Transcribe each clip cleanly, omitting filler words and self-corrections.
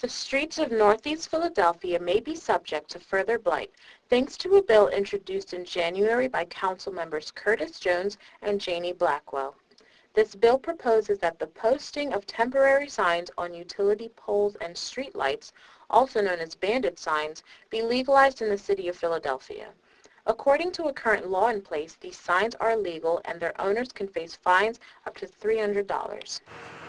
The streets of Northeast Philadelphia may be subject to further blight, thanks to a bill introduced in January by Council members Curtis Jones and Janie Blackwell. This bill proposes that the posting of temporary signs on utility poles and streetlights, also known as bandit signs, be legalized in the city of Philadelphia. According to a current law in place, these signs are illegal and their owners can face fines up to $300.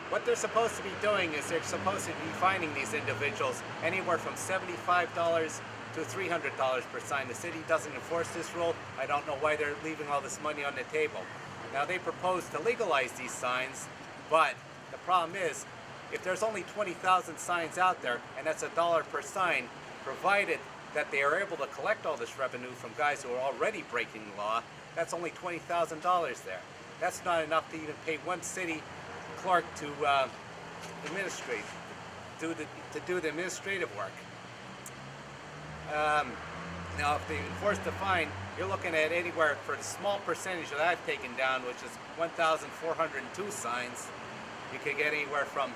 What they're supposed to be doing is they're supposed to be fining these individuals anywhere from $75 to $300 per sign. The city doesn't enforce this rule. I don't know why they're leaving all this money on the table. Now they propose to legalize these signs, but the problem is if there's only 20,000 signs out there and that's $1 per sign, provided that they are able to collect all this revenue from guys who are already breaking the law, that's only $20,000 there. That's not enough to even pay one city clerk to administrate, to do the administrative work. Now, if they enforce the fine, you're looking at anywhere for the small percentage that I've taken down, which is 1,402 signs, you could get anywhere from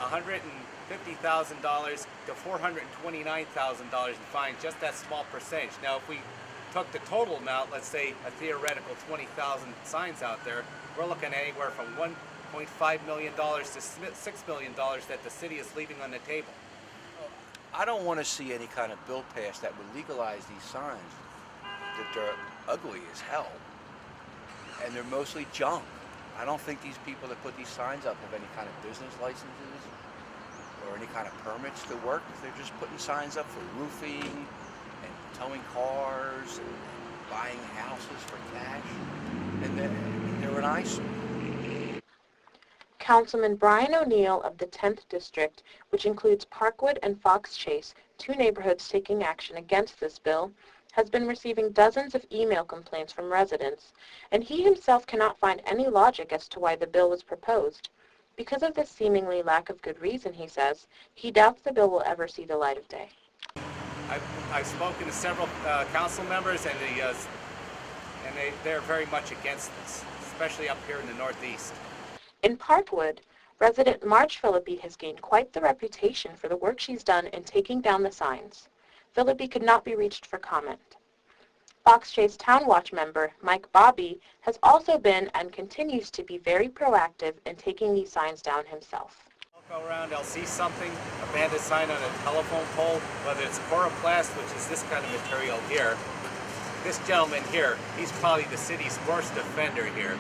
$150,000 to $429,000 in fines, just that small percentage. Now, if we took the total amount, let's say a theoretical 20,000 signs out there, we're looking at anywhere from $1.5 million to $6 million that the city is leaving on the table. I don't want to see any kind of bill passed that would legalize these signs, that they're ugly as hell, and they're mostly junk. I don't think these people that put these signs up have any kind of business licenses or any kind of permits to work. They're just putting signs up for roofing and towing cars and buying houses for cash, and they're an eyesore. Councilman Brian O'Neill of the 10th District, which includes Parkwood and Fox Chase, two neighborhoods taking action against this bill, has been receiving dozens of email complaints from residents, and he himself cannot find any logic as to why the bill was proposed. Because of this seemingly lack of good reason, he says, he doubts the bill will ever see the light of day. I've spoken to several council members, and they're very much against this, especially up here in the Northeast. In Parkwood, resident Marge Philippi has gained quite the reputation for the work she's done in taking down the signs. Philippi could not be reached for comment. Fox Chase Town Watch member Mike Bobby has also been and continues to be very proactive in taking these signs down himself. I'll go around, I'll see something, a bandit sign on a telephone pole, whether it's coroplast, which is this kind of material here. This gentleman here, he's probably the city's worst offender here.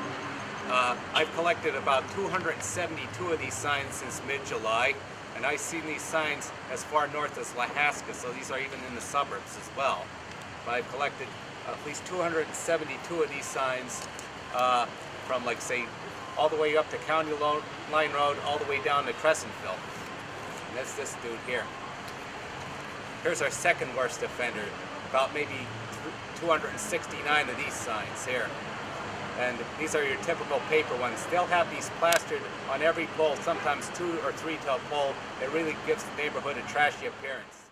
I've collected about 272 of these signs since mid-July, and I've seen these signs as far north as Lahaska, so these are even in the suburbs as well. But I've collected at least 272 of these signs from, like, say, all the way up to County Line Road, all the way down to Crescentville. And that's this dude here. Here's our second worst offender, about maybe 269 of these signs here. And these are your typical paper ones. They'll have these plastered on every pole, sometimes 2 or 3 to a pole. It really gives the neighborhood a trashy appearance.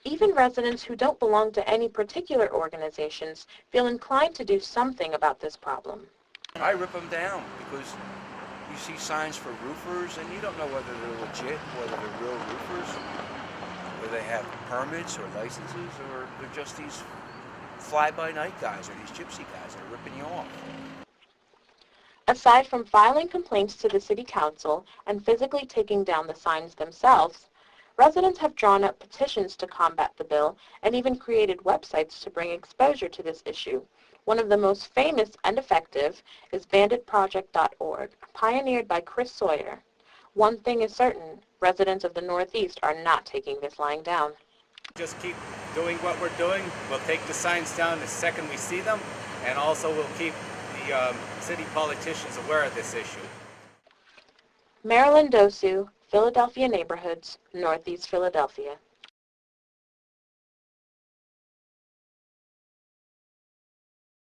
Even residents who don't belong to any particular organizations feel inclined to do something about this problem. I rip them down because you see signs for roofers and you don't know whether they're legit, whether they're real roofers, whether they have permits or licenses, or they're just these fly-by-night guys or these gypsy guys that are ripping you off. Aside from filing complaints to the City Council and physically taking down the signs themselves, residents have drawn up petitions to combat the bill and even created websites to bring exposure to this issue. One of the most famous and effective is banditproject.org, pioneered by Chris Sawyer. One thing is certain, residents of the Northeast are not taking this lying down. Just keep doing what we're doing. We'll take the signs down the second we see them, and also we'll keep the city politicians aware of this issue. Marilyn Dosu, Philadelphia Neighborhoods, Northeast Philadelphia.